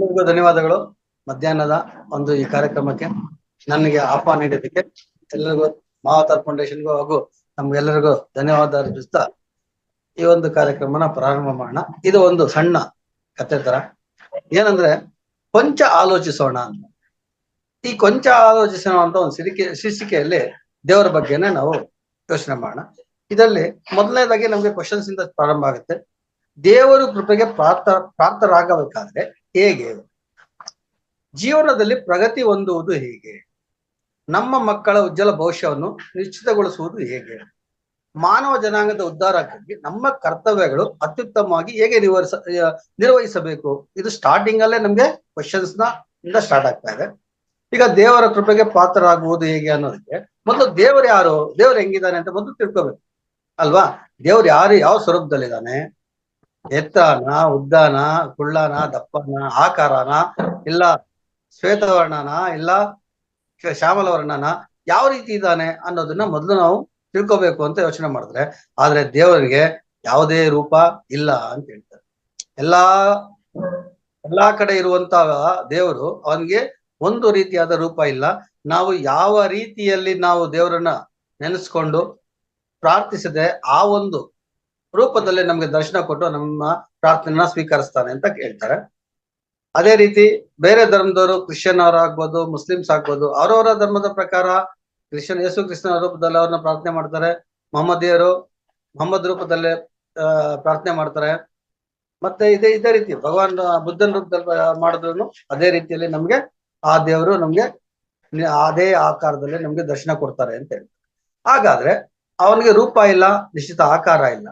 ಎಲ್ಲರಿಗೂ ಧನ್ಯವಾದಗಳು. ಮಧ್ಯಾಹ್ನದ ಒಂದು ಈ ಕಾರ್ಯಕ್ರಮಕ್ಕೆ ನನಗೆ ಆಹ್ವಾನ ನೀಡಿದ್ದಕ್ಕೆ ಎಲ್ಲರಿಗೂ ಮಹಾವತಾರ್ ಫೌಂಡೇಶನ್ಗೂ ಹಾಗೂ ನಮ್ಗೆಲ್ಲರಿಗೂ ಧನ್ಯವಾದ ಅರ್ಪಿಸ್ತಾ ಈ ಒಂದು ಕಾರ್ಯಕ್ರಮನ ಪ್ರಾರಂಭ ಮಾಡೋಣ. ಇದು ಒಂದು ಸಣ್ಣ ಕತೆ ತರ, ಏನಂದ್ರೆ ಕೊಂಚ ಆಲೋಚಿಸೋಣ ಅಂತ. ಈ ಕೊಂಚ ಆಲೋಚಿಸೋಣ ಅಂತ ಒಂದು ಶೀರ್ಷಿಕೆಯಲ್ಲಿ ದೇವರ ಬಗ್ಗೆನೆ ನಾವು ಯೋಚನೆ ಮಾಡೋಣ. ಇದರಲ್ಲಿ ಮೊದಲನೇದಾಗಿ ನಮ್ಗೆ ಕ್ವಶನ್ಸ್ ಇಂದ ಪ್ರಾರಂಭ ಆಗುತ್ತೆ. ದೇವರು ಕೃಪೆಗೆ ಪ್ರಾಪ್ತರಾಗಬೇಕಾದ್ರೆ ಹೇಗೆ? ಜೀವನದಲ್ಲಿ ಪ್ರಗತಿ ಹೊಂದುವುದು ಹೇಗೆ? ನಮ್ಮ ಮಕ್ಕಳ ಉಜ್ವಲ ಭವಿಷ್ಯವನ್ನು ನಿಶ್ಚಿತಗೊಳಿಸುವುದು ಹೇಗೆ? ಮಾನವ ಜನಾಂಗದ ಉದ್ಧಾರಕ್ಕಾಗಿ ನಮ್ಮ ಕರ್ತವ್ಯಗಳು ಅತ್ಯುತ್ತಮವಾಗಿ ಹೇಗೆ ನಿರ್ವಹಿಸಬೇಕು? ಇದು ಸ್ಟಾರ್ಟಿಂಗ್ ಅಲ್ಲೇ ನಮ್ಗೆ ಕ್ವಶನ್ಸ್ ಇಂದ ಸ್ಟಾರ್ಟ್ ಆಗ್ತಾ ಇದೆ. ಈಗ ದೇವರ ಕೃಪೆಗೆ ಪಾತ್ರರಾಗುವುದು ಹೇಗೆ ಅನ್ನೋದಕ್ಕೆ ಮೊದಲು ದೇವರು ಯಾರು, ದೇವ್ರು ಹೆಂಗಿದ್ದಾನೆ ಅಂತ ಮೊದಲು ತಿಳ್ಕೊಬೇಕು ಅಲ್ವಾ? ದೇವ್ರು ಯಾರು, ಯಾವ ಸ್ವರೂಪದಲ್ಲಿದ್ದಾನೆ? ಎತ್ತರನ, ಉದ್ದನ, ಕುಳ್ಳನ, ದಪ್ಪನ, ಆಕಾರನ, ಇಲ್ಲ ಶ್ವೇತವರ್ಣನ, ಇಲ್ಲ ಶ್ಯಾಮಲ ವರ್ಣನ, ಯಾವ ರೀತಿ ಇದ್ದಾನೆ ಅನ್ನೋದನ್ನ ಮೊದಲು ನಾವು ತಿಳ್ಕೊಬೇಕು ಅಂತ ಯೋಚನೆ ಮಾಡಿದ್ರೆ, ಆದ್ರೆ ದೇವರಿಗೆ ಯಾವುದೇ ರೂಪ ಇಲ್ಲ ಅಂತ ಹೇಳ್ತಾರೆ. ಎಲ್ಲಾ ಕಡೆ ಇರುವಂತ ದೇವರು, ಅವನಿಗೆ ಒಂದು ರೀತಿಯಾದ ರೂಪ ಇಲ್ಲ. ನಾವು ಯಾವ ರೀತಿಯಲ್ಲಿ ನಾವು ದೇವರನ್ನ ನೆನೆಸ್ಕೊಂಡು ಪ್ರಾರ್ಥಿಸದೆ ಆ ಒಂದು ರೂಪದಲ್ಲಿ ನಮ್ಗೆ ದರ್ಶನ ಕೊಟ್ಟು ನಮ್ಮ ಪ್ರಾರ್ಥನೆನ ಸ್ವೀಕರಿಸ್ತಾನೆ ಅಂತ ಹೇಳ್ತಾರೆ. ಅದೇ ರೀತಿ ಬೇರೆ ಧರ್ಮದವರು, ಕ್ರಿಶ್ಚಿಯನ್ ಅವರಾಗ್ಬೋದು, ಮುಸ್ಲಿಮ್ಸ್ ಆಗ್ಬೋದು, ಅವರವರ ಧರ್ಮದ ಪ್ರಕಾರ ಯೇಸು ಕ್ರಿಸ್ತನ ರೂಪದಲ್ಲಿ ಅವ್ರನ್ನ ಪ್ರಾರ್ಥನೆ ಮಾಡ್ತಾರೆ. ಮೊಹಮ್ಮದ್ ರೂಪದಲ್ಲಿ ಪ್ರಾರ್ಥನೆ ಮಾಡ್ತಾರೆ. ಮತ್ತೆ ಇದೇ ರೀತಿ ಭಗವಾನ್ ಬುದ್ಧನ ರೂಪದಲ್ಲಿ ಮಾಡಿದ್ರು ಅದೇ ರೀತಿಯಲ್ಲಿ ನಮ್ಗೆ ಆ ದೇವರು ನಮ್ಗೆ ಅದೇ ಆಕಾರದಲ್ಲಿ ನಮ್ಗೆ ದರ್ಶನ ಕೊಡ್ತಾರೆ ಅಂತ ಹೇಳ್ತಾರೆ. ಹಾಗಾದ್ರೆ ಅವನಿಗೆ ರೂಪ ಇಲ್ಲ, ನಿಶ್ಚಿತ ಆಕಾರ ಇಲ್ಲ,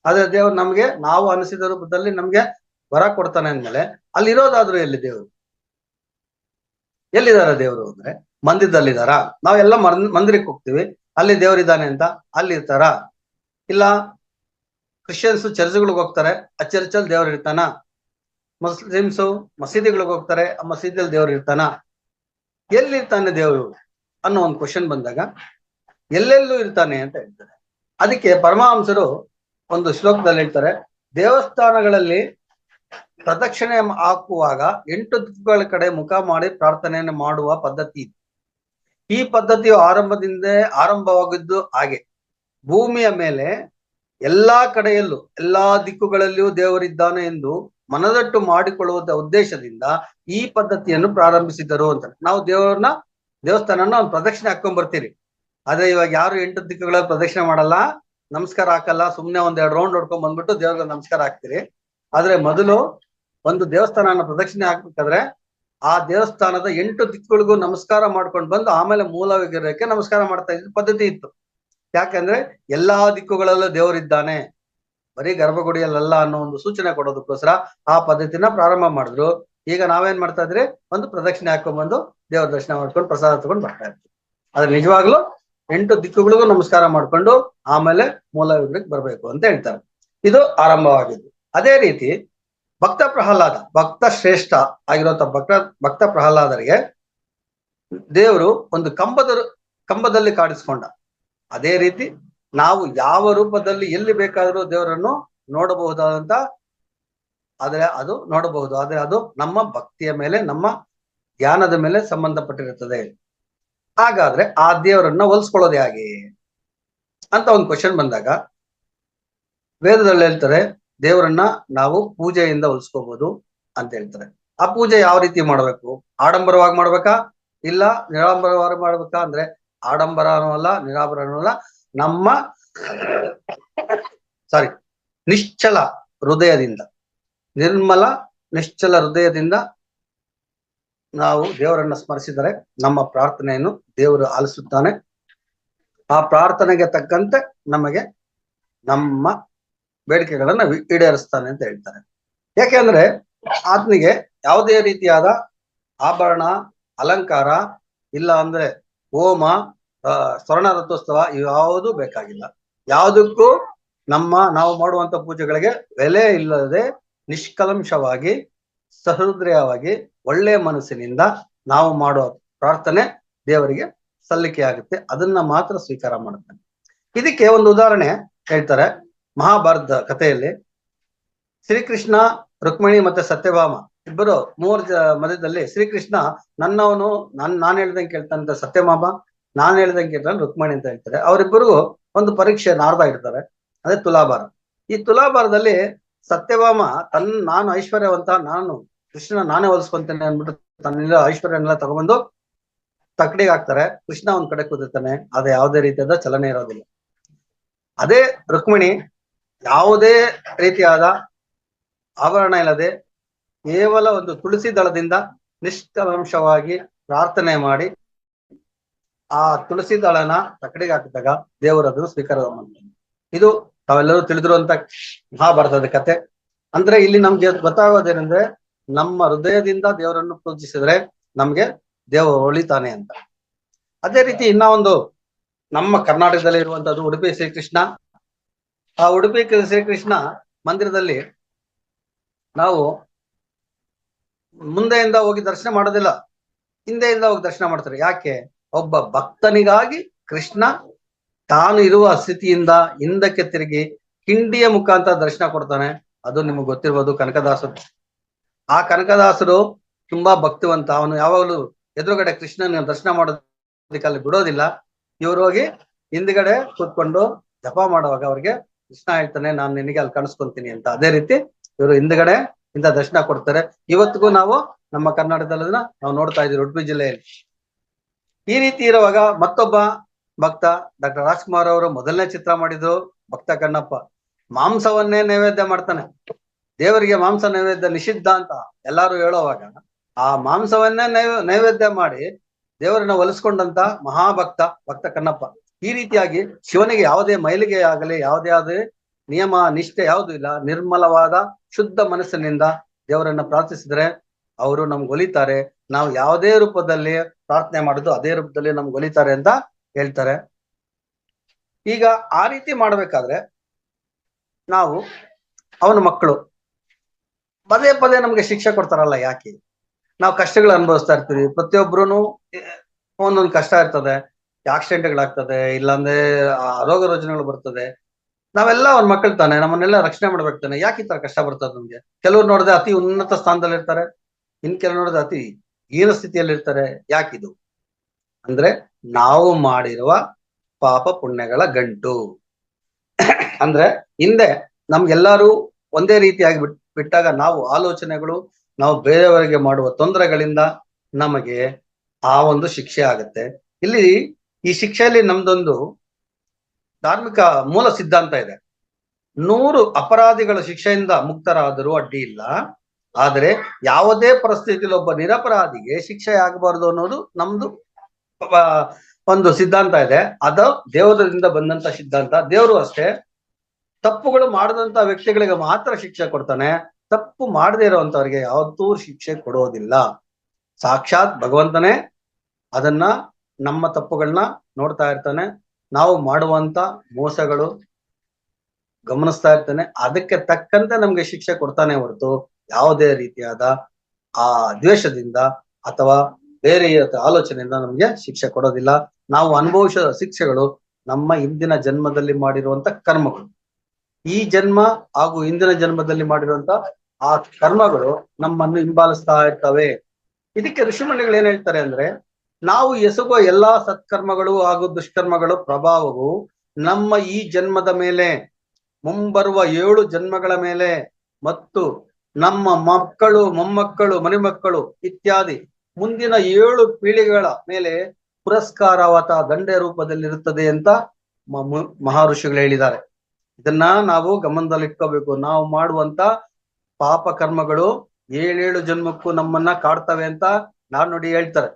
ಆದ್ರೆ ದೇವ್ರು ನಮ್ಗೆ ನಾವು ಅನಿಸಿದ ರೂಪದಲ್ಲಿ ನಮ್ಗೆ ವರ ಕೊಡ್ತಾನೆ ಅಂದ್ಮೇಲೆ ಅಲ್ಲಿರೋದಾದ್ರು ಎಲ್ಲಿ ದೇವರು? ಎಲ್ಲಿದಾರ ದೇವರು ಅಂದ್ರೆ ಮಂದಿರದಲ್ಲಿದಾರ? ನಾವೆಲ್ಲ ಮಂದಿರಕ್ಕೆ ಹೋಗ್ತೀವಿ, ಅಲ್ಲಿ ದೇವರಿದ್ದಾನೆ ಅಂತ ಅಲ್ಲಿ ಇರ್ತಾರ? ಇಲ್ಲ ಕ್ರಿಶ್ಚಿಯನ್ಸ್ ಚರ್ಚ್ಗಳಿಗೆ ಹೋಗ್ತಾರೆ, ಆ ಚರ್ಚಲ್ಲಿ ದೇವ್ರು ಇರ್ತಾನ? ಮುಸ್ಲಿಮ್ಸು ಮಸೀದಿಗಳಿಗೆ ಹೋಗ್ತಾರೆ, ಆ ಮಸೀದಿಯಲ್ಲಿ ದೇವ್ರು ಇರ್ತಾನ? ಎಲ್ಲಿರ್ತಾನೆ ದೇವರು ಅನ್ನೋ ಒಂದು ಕ್ವಶನ್ ಬಂದಾಗ ಎಲ್ಲೆಲ್ಲೂ ಇರ್ತಾನೆ ಅಂತ ಹೇಳ್ತಾರೆ. ಅದಕ್ಕೆ ಪರಮಹಂಸರು ಒಂದು ಶ್ಲೋಕದಲ್ಲಿ ಹೇಳ್ತಾರೆ, ದೇವಸ್ಥಾನಗಳಲ್ಲಿ ಪ್ರದಕ್ಷಿಣೆ ಹಾಕುವಾಗ 8 ದಿಕ್ಕುಗಳ ಕಡೆ ಮುಖ ಮಾಡಿ ಪ್ರಾರ್ಥನೆಯನ್ನು ಮಾಡುವ ಪದ್ಧತಿ ಇದೆ. ಈ ಪದ್ಧತಿಯು ಆರಂಭವಾಗಿದ್ದು ಹಾಗೆ ಭೂಮಿಯ ಮೇಲೆ ಎಲ್ಲಾ ಕಡೆಯಲ್ಲೂ ಎಲ್ಲಾ ದಿಕ್ಕುಗಳಲ್ಲಿಯೂ ದೇವರಿದ್ದಾನೆ ಎಂದು ಮನದಟ್ಟು ಮಾಡಿಕೊಳ್ಳುವ ಉದ್ದೇಶದಿಂದ ಈ ಪದ್ಧತಿಯನ್ನು ಪ್ರಾರಂಭಿಸಿದರು ಅಂತ. ನಾವು ದೇವಸ್ಥಾನನ ಒಂದು ಪ್ರದಕ್ಷಿಣೆ ಹಾಕೊಂಡ್ ಬರ್ತೀರಿ, ಆದ್ರೆ ಇವಾಗ ಯಾರು 8 ದಿಕ್ಕುಗಳ ಪ್ರದಕ್ಷಿಣೆ ಮಾಡಲ್ಲ, ನಮಸ್ಕಾರ ಹಾಕಲ್ಲ, ಸುಮ್ನೆ 1-2 ರೌಂಡ್ ಹೊಡ್ಕೊಂಡ್ ಬಂದ್ಬಿಟ್ಟು ದೇವ್ರಿಗೆ ನಮಸ್ಕಾರ ಹಾಕ್ತಿರಿ. ಆದ್ರೆ ಮೊದಲು ಒಂದು ದೇವಸ್ಥಾನ ಪ್ರದಕ್ಷಿಣೆ ಹಾಕ್ಬೇಕಾದ್ರೆ ಆ ದೇವಸ್ಥಾನದ 8 ದಿಕ್ಕುಗಳಿಗೂ ನಮಸ್ಕಾರ ಮಾಡ್ಕೊಂಡು ಬಂದು ಆಮೇಲೆ ಮೂಲ ವಿಗ್ರಹಕ್ಕೆ ನಮಸ್ಕಾರ ಮಾಡ್ತಾ ಇದ್ದ ಪದ್ಧತಿ ಇತ್ತು. ಯಾಕಂದ್ರೆ ಎಲ್ಲಾ ದಿಕ್ಕುಗಳಲ್ಲೂ ದೇವರಿದ್ದಾನೆ, ಬರೀ ಗರ್ಭಗುಡಿಯಲ್ಲ ಅನ್ನೋ ಒಂದು ಸೂಚನೆ ಕೊಡೋದಕ್ಕೋಸ್ಕರ ಆ ಪದ್ಧತಿನ ಪ್ರಾರಂಭ ಮಾಡಿದ್ರು. ಈಗ ನಾವೇನ್ ಮಾಡ್ತಾ ಇದ್ರಿ, ಒಂದು ಪ್ರದಕ್ಷಿಣೆ ಹಾಕೊಂಡ್ಬಂದು ದೇವರ ದರ್ಶನ ಮಾಡ್ಕೊಂಡು ಪ್ರಸಾದ ತಗೊಂಡು ಬರ್ತಾ ಇರ್ತೀವಿ. ಆದ್ರೆ ನಿಜವಾಗ್ಲೂ 8 ದಿಕ್ಕುಗಳಿಗೂ ನಮಸ್ಕಾರ ಮಾಡ್ಕೊಂಡು ಆಮೇಲೆ ಮೂಲ ವಿಗ್ರಹಕ್ಕೆ ಬರ್ಬೇಕು ಅಂತ ಹೇಳ್ತಾರೆ. ಇದು ಆರಂಭವಾಗಿದ್ದು. ಅದೇ ರೀತಿ ಭಕ್ತ ಶ್ರೇಷ್ಠ ಆಗಿರುವಂತ ಭಕ್ತ ಪ್ರಹ್ಲಾದರಿಗೆ ದೇವರು ಒಂದು ಕಂಬದಲ್ಲಿ ಕಾಣಿಸ್ಕೊಂಡ. ಅದೇ ರೀತಿ ನಾವು ಯಾವ ರೂಪದಲ್ಲಿ ಎಲ್ಲಿ ಬೇಕಾದರೂ ದೇವರನ್ನು ನೋಡಬಹುದಾದಂತ ಆದ್ರೆ ಅದು ನಮ್ಮ ಭಕ್ತಿಯ ಮೇಲೆ, ನಮ್ಮ ಧ್ಯಾನದ ಮೇಲೆ ಸಂಬಂಧಪಟ್ಟಿರುತ್ತದೆ. ಹಾಗಾದ್ರೆ ಆ ದೇವರನ್ನ ಹೋಲಿಸ್ಕೊಳ್ಳೋದು ಹೇಗೆ ಅಂತ ಒಂದು ಕ್ವಶನ್ ಬಂದಾಗ ವೇದದಲ್ಲಿ ಹೇಳ್ತಾರೆ, ದೇವರನ್ನ ನಾವು ಪೂಜೆಯಿಂದ ಹೋಲಿಸ್ಕೋಬಹುದು ಅಂತ ಹೇಳ್ತಾರೆ. ಆ ಪೂಜೆ ಯಾವ ರೀತಿ ಮಾಡ್ಬೇಕು? ಆಡಂಬರವಾಗಿ ಮಾಡ್ಬೇಕಾ, ಇಲ್ಲ ನಿರಾಡಂಬರವಾಗಿ ಮಾಡ್ಬೇಕಾ? ಅಂದ್ರೆ ಆಡಂಬರನೂ ಅಲ್ಲ, ನಿರಾಡಂಬರನೂ ಅಲ್ಲ, ನಮ್ಮ ನಿಶ್ಚಲ ಹೃದಯದಿಂದ, ನಿರ್ಮಲ ನಿಶ್ಚಲ ಹೃದಯದಿಂದ ನಾವು ದೇವರನ್ನ ಸ್ಮರಿಸಿದರೆ ನಮ್ಮ ಪ್ರಾರ್ಥನೆಯನ್ನು ದೇವರು ಆಲಿಸುತ್ತಾನೆ. ಆ ಪ್ರಾರ್ಥನೆಗೆ ತಕ್ಕಂತೆ ನಮಗೆ ನಮ್ಮ ಬೇಡಿಕೆಗಳನ್ನ ಈಡೇರಿಸ್ತಾನೆ ಅಂತ ಹೇಳ್ತಾರೆ. ಯಾಕೆಂದ್ರೆ ಆತನಿಗೆ ಯಾವುದೇ ರೀತಿಯಾದ ಆಭರಣ, ಅಲಂಕಾರ, ಇಲ್ಲ ಅಂದ್ರೆ ಹೋಮ, ಸ್ವರ್ಣ ರಥೋತ್ಸವ ಇವ್ಯಾವುದೂ ಬೇಕಾಗಿಲ್ಲ. ಯಾವುದಕ್ಕೂ ನಾವು ಮಾಡುವಂತ ಪೂಜೆಗಳಿಗೆ ಬೆಲೆ ಇಲ್ಲದೆ ನಿಷ್ಕಲಂಶವಾಗಿ, ಸಹೃದಯವಾಗಿ, ಒಳ್ಳೆಯ ಮನಸ್ಸಿನಿಂದ ನಾವು ಮಾಡುವ ಪ್ರಾರ್ಥನೆ ದೇವರಿಗೆ ಸಲ್ಲಿಕೆ ಆಗುತ್ತೆ. ಅದನ್ನ ಮಾತ್ರ ಸ್ವೀಕಾರ ಮಾಡುತ್ತಾನೆ. ಇದಕ್ಕೆ ಒಂದು ಉದಾಹರಣೆ ಹೇಳ್ತಾರೆ. ಮಹಾಭಾರತ ಕಥೆಯಲ್ಲಿ ಶ್ರೀಕೃಷ್ಣ, ರುಕ್ಮಿಣಿ ಮತ್ತೆ ಸತ್ಯಭಾಮ ಇಬ್ಬರು ಮಧ್ಯದಲ್ಲಿ ಶ್ರೀಕೃಷ್ಣ ನನ್ನವನು ನಾನ್ ಹೇಳ್ದಂಗೆ ಕೇಳ್ತಾನೆ ಸತ್ಯಭಾಮ, ನಾನ್ ಹೇಳ್ದಂಗೆ ಕೇಳ್ತಾನೆ ರುಕ್ಮಿಣಿ ಅಂತ ಹೇಳ್ತಾರೆ. ಅವರಿಬ್ಬರಿಗೂ ಒಂದು ಪರೀಕ್ಷೆ ನಾರ್ದ ಇಡ್ತಾರೆ, ಅದೇ ತುಲಾಭಾರ. ಈ ತುಲಾಭಾರದಲ್ಲಿ ಸತ್ಯಭಾಮ ನಾನು ಐಶ್ವರ್ಯವಂತ, ನಾನು ಕೃಷ್ಣ ನಾನೇ ಹೊಲಿಸ್ಕೊಂತೇನೆ ಅಂದ್ಬಿಟ್ಟು ತನ್ನೆಲ್ಲ ಐಶ್ವರ್ಯನೆಲ್ಲ ತಗೊಂಡ್ಬಂದು ತಕ್ಕಡಿಗೆ ಹಾಕ್ತಾರೆ. ಕೃಷ್ಣ ಒಂದ್ ಕಡೆ ಕೂದಿರ್ತಾನೆ, ಅದು ಯಾವುದೇ ರೀತಿಯಾದ ಚಲನೆ ಇರೋದಿಲ್ಲ. ಅದೇ ರುಕ್ಮಿಣಿ ಯಾವುದೇ ರೀತಿಯಾದ ಆಭರಣ ಇಲ್ಲದೆ ಕೇವಲ ಒಂದು ತುಳಸಿ ದಳದಿಂದ ನಿಷ್ಕಲ್ಮಶವಾಗಿ ಪ್ರಾರ್ಥನೆ ಮಾಡಿ ಆ ತುಳಸಿ ದಳನ ತಕ್ಕಡಿಗೆ ಹಾಕಿದಾಗ ದೇವರು ಅದನ್ನು ಸ್ವೀಕಾರ ಮಾಡ್ತಾರೆ. ಇದು ತಾವೆಲ್ಲರೂ ತಿಳಿದಿರುವಂತ ಮಹಾಭಾರತದ ಕತೆ. ಅಂದ್ರೆ ಇಲ್ಲಿ ನಮ್ಗೆ ಗೊತ್ತಾಗೋದೇನೆಂದ್ರೆ, ನಮ್ಮ ಹೃದಯದಿಂದ ದೇವರನ್ನು ಪೂಜಿಸಿದ್ರೆ ನಮ್ಗೆ ದೇವರು ಒಳಿತಾನೆ ಅಂತ. ಅದೇ ರೀತಿ ಇನ್ನ ಒಂದು ನಮ್ಮ ಕರ್ನಾಟಕದಲ್ಲಿ ಇರುವಂತದ್ದು ಉಡುಪಿ ಶ್ರೀಕೃಷ್ಣ. ಆ ಉಡುಪಿ ಶ್ರೀಕೃಷ್ಣ ಮಂದಿರದಲ್ಲಿ ನಾವು ಮುಂದೆಯಿಂದ ಹೋಗಿ ದರ್ಶನ ಮಾಡೋದಿಲ್ಲ, ಹಿಂದೆಯಿಂದ ಹೋಗಿ ದರ್ಶನ ಮಾಡ್ತಾರೆ. ಯಾಕೆ? ಒಬ್ಬ ಭಕ್ತನಿಗಾಗಿ ಕೃಷ್ಣ ತಾನು ಇರುವ ಸ್ಥಿತಿಯಿಂದ ಹಿಂದಕ್ಕೆ ತಿರುಗಿ ಕಿಂಡಿಯ ಮುಖಾಂತರ ದರ್ಶನ ಕೊಡ್ತಾನೆ. ಅದು ನಿಮ್ಗೆ ಗೊತ್ತಿರ್ಬೋದು, ಕನಕದಾಸರು. ಆ ಕನಕದಾಸರು ತುಂಬಾ ಭಕ್ತಿವಂತ. ಅವನು ಯಾವಾಗಲೂ ಎದುರುಗಡೆ ಕೃಷ್ಣನ ದರ್ಶನ ಮಾಡೋದಕ್ಕೆ ಅಲ್ಲಿ ಬಿಡೋದಿಲ್ಲ. ಇವ್ರು ಹೋಗಿ ಹಿಂದ್ಗಡೆ ಕೂತ್ಕೊಂಡು ಜಪ ಮಾಡುವಾಗ ಅವ್ರಿಗೆ ಕೃಷ್ಣ ಹೇಳ್ತಾನೆ, ನಾನು ನಿನಗೆ ಅಲ್ಲಿ ಕಾಣಿಸ್ಕೊಂತೀನಿ ಅಂತ. ಅದೇ ರೀತಿ ಇವರು ಹಿಂದ್ಗಡೆ ಇಂದ ದರ್ಶನ ಕೊಡ್ತಾರೆ. ಇವತ್ತಿಗೂ ನಾವು ನಮ್ಮ ಕರ್ನಾಟಕದಲ್ಲಿ ನಾವು ನೋಡ್ತಾ ಇದ್ದೀವಿ, ಉಡುಪಿ ಜಿಲ್ಲೆಯಲ್ಲಿ. ಈ ರೀತಿ ಇರುವಾಗ ಮತ್ತೊಬ್ಬ ಭಕ್ತ ಡಾಕ್ಟರ್ ರಾಜ್ಕುಮಾರ್ ಅವರು ಮೊದಲನೇ ಚಿತ್ರ ಮಾಡಿದ್ರು ಭಕ್ತ ಕಣ್ಣಪ್ಪ. ಮಾಂಸವನ್ನೇ ನೈವೇದ್ಯ ಮಾಡ್ತಾನೆ. ದೇವರಿಗೆ ಮಾಂಸ ನೈವೇದ್ಯ ನಿಷಿದ್ಧ ಅಂತ ಎಲ್ಲಾರು ಹೇಳೋವಾಗ ಆ ಮಾಂಸವನ್ನೇ ನೈವೇದ್ಯ ಮಾಡಿ ದೇವರನ್ನ ಒಲಿಸ್ಕೊಂಡಂತ ಮಹಾಭಕ್ತ ಭಕ್ತ ಕಣ್ಣಪ್ಪ. ಈ ರೀತಿಯಾಗಿ ಶಿವನಿಗೆ ಯಾವುದೇ ಮೈಲಿಗೆ ಆಗಲಿ, ಯಾವುದೇ ನಿಯಮ ನಿಷ್ಠೆ ಯಾವುದೂ ಇಲ್ಲ. ನಿರ್ಮಲವಾದ ಶುದ್ಧ ಮನಸ್ಸಿನಿಂದ ದೇವರನ್ನ ಪ್ರಾರ್ಥಿಸಿದ್ರೆ ಅವರು ನಮ್ಗೆ ಒಲಿತಾರೆ. ನಾವು ಯಾವುದೇ ರೂಪದಲ್ಲಿ ಪ್ರಾರ್ಥನೆ ಮಾಡುದು ಅದೇ ರೂಪದಲ್ಲಿ ನಮ್ಗೆ ಒಲಿತಾರೆ ಅಂತ ಹೇಳ್ತಾರೆ. ಈಗ ಆ ರೀತಿ ಮಾಡ್ಬೇಕಾದ್ರೆ ನಾವು ಅವನ ಮಕ್ಕಳು ಪದೇ ಪದೇ ನಮ್ಗೆ ಶಿಕ್ಷೆ ಕೊಡ್ತಾರಲ್ಲ, ಯಾಕೆ? ನಾವು ಕಷ್ಟಗಳು ಅನುಭವಿಸ್ತಾ ಇರ್ತೀವಿ. ಪ್ರತಿಯೊಬ್ರು ಒಂದೊಂದು ಕಷ್ಟ ಇರ್ತದೆ, ಆಕ್ಸಿಡೆಂಟ್ಗಳಾಗ್ತದೆ, ಇಲ್ಲಾಂದ್ರೆ ರೋಗ ರುಜಿನಗಳು ಬರ್ತದೆ. ನಾವೆಲ್ಲ ಅವ್ನ ಮಕ್ಕಳು ತಾನೆ, ನಮ್ಮನ್ನೆಲ್ಲ ರಕ್ಷಣೆ ಮಾಡ್ಬೇಕು ತಾನೆ. ಯಾಕೆ ಈ ತರ ಕಷ್ಟ ಬರ್ತದೆ ನಮ್ಗೆ? ಕೆಲವ್ರು ನೋಡಿದ್ರೆ ಅತಿ ಉನ್ನತ ಸ್ಥಾನದಲ್ಲಿ ಇರ್ತಾರೆ, ಕೆಲವ್ರು ನೋಡಿದ್ರೆ ಅತಿ ಹೀನ ಸ್ಥಿತಿಯಲ್ಲಿ ಇರ್ತಾರೆ. ಯಾಕಿದು ಅಂದ್ರೆ ನಾವು ಮಾಡಿರುವ ಪಾಪ ಪುಣ್ಯಗಳ ಗಂಟು. ಅಂದ್ರೆ ಹಿಂದೆ ನಮ್ಗೆಲ್ಲಾರು ಒಂದೇ ರೀತಿಯಾಗಿ ಬಿಟ್ಟಾಗ ನಾವು ಆಲೋಚನೆಗಳು, ನಾವು ಬೇರೆಯವರಿಗೆ ಮಾಡುವ ತೊಂದರೆಗಳಿಂದ ನಮಗೆ ಆ ಒಂದು ಶಿಕ್ಷೆ ಆಗುತ್ತೆ. ಇಲ್ಲಿ ಈ ಶಿಕ್ಷೆಯಲ್ಲಿ ನಮ್ದೊಂದು ಧಾರ್ಮಿಕ ಮೂಲ ಸಿದ್ಧಾಂತ ಇದೆ. 100 ಅಪರಾಧಿಗಳ ಶಿಕ್ಷೆಯಿಂದ ಮುಕ್ತರಾದರೂ ಅಡ್ಡಿ ಇಲ್ಲ, ಆದರೆ ಯಾವುದೇ ಪರಿಸ್ಥಿತಿಯಲ್ಲಿ ಒಬ್ಬ ನಿರಪರಾಧಿಗೆ ಶಿಕ್ಷೆ ಆಗಬಾರ್ದು ಅನ್ನೋದು ನಮ್ದು ಒಂದು ಸಿದ್ಧಾಂತ ಇದೆ. ಅದು ದೇವರಿಂದ ಬಂದಂತ ಸಿದ್ಧಾಂತ. ದೇವರು ಅಷ್ಟೇ ತಪ್ಪುಗಳು ಮಾಡದಂತ ವ್ಯಕ್ತಿಗಳಿಗೆ ಮಾತ್ರ ಶಿಕ್ಷೆ ಕೊಡ್ತಾನೆ, ತಪ್ಪು ಮಾಡದೇ ಇರುವಂತವ್ರಿಗೆ ಯಾವತ್ತೂ ಶಿಕ್ಷೆ ಕೊಡೋದಿಲ್ಲ. ಸಾಕ್ಷಾತ್ ಭಗವಂತನೇ ಅದನ್ನ ನಮ್ಮ ತಪ್ಪುಗಳನ್ನ ನೋಡ್ತಾ ಇರ್ತಾನೆ. ನಾವು ಮಾಡುವಂತ ಮೋಸಗಳು ಗಮನಿಸ್ತಾ ಇರ್ತಾನೆ. ಅದಕ್ಕೆ ತಕ್ಕಂತೆ ನಮ್ಗೆ ಶಿಕ್ಷೆ ಕೊಡ್ತಾನೆ ಹೊರತು ಯಾವುದೇ ರೀತಿಯಾದ ಆ ದ್ವೇಷದಿಂದ ಅಥವಾ ಬೇರೆ ಆಲೋಚನೆಯಿಂದ ನಮ್ಗೆ ಶಿಕ್ಷೆ ಕೊಡೋದಿಲ್ಲ. ನಾವು ಅನುಭವಿಸಿದ ಶಿಕ್ಷೆಗಳು ನಮ್ಮ ಹಿಂದಿನ ಜನ್ಮದಲ್ಲಿ ಮಾಡಿರುವಂತ ಕರ್ಮಗಳು. ಈ ಜನ್ಮ ಹಾಗೂ ಹಿಂದಿನ ಜನ್ಮದಲ್ಲಿ ಮಾಡಿರುವಂತ ಆ ಕರ್ಮಗಳು ನಮ್ಮನ್ನು ಹಿಂಬಾಲಿಸ್ತಾ ಇರ್ತವೆ. ಇದಕ್ಕೆ ಋಷಿಮುನಿಗಳು ಏನ್ ಹೇಳ್ತಾರೆ ಅಂದ್ರೆ, ನಾವು ಎಸಗುವ ಎಲ್ಲಾ ಸತ್ಕರ್ಮಗಳು ಹಾಗೂ ದುಷ್ಕರ್ಮಗಳು ಪ್ರಭಾವವು ನಮ್ಮ ಈ ಜನ್ಮದ ಮೇಲೆ, ಮುಂಬರುವ 7 ಜನ್ಮಗಳ ಮೇಲೆ ಮತ್ತು ನಮ್ಮ ಮಕ್ಕಳು, ಮೊಮ್ಮಕ್ಕಳು, ಮರಿಮಕ್ಕಳು ಇತ್ಯಾದಿ ಮುಂದಿನ 7 ಪೀಳಿಗೆಗಳ ಮೇಲೆ ಪುರಸ್ಕಾರವಾದ ದಂಡ ರೂಪದಲ್ಲಿರುತ್ತದೆ ಅಂತ ಮಹರ್ಷಿಗಳು ಹೇಳಿದ್ದಾರೆ. ಇದನ್ನ ನಾವು ಗಮನದಲ್ಲಿಟ್ಕೋಬೇಕು. ನಾವು ಮಾಡುವಂತ ಪಾಪ ಕರ್ಮಗಳು 7 ಜನ್ಮಕ್ಕೂ ನಮ್ಮನ್ನ ಕಾಡ್ತವೆ ಅಂತ ನಾಣ್ಣುಡಿ ಹೇಳ್ತಾರೆ.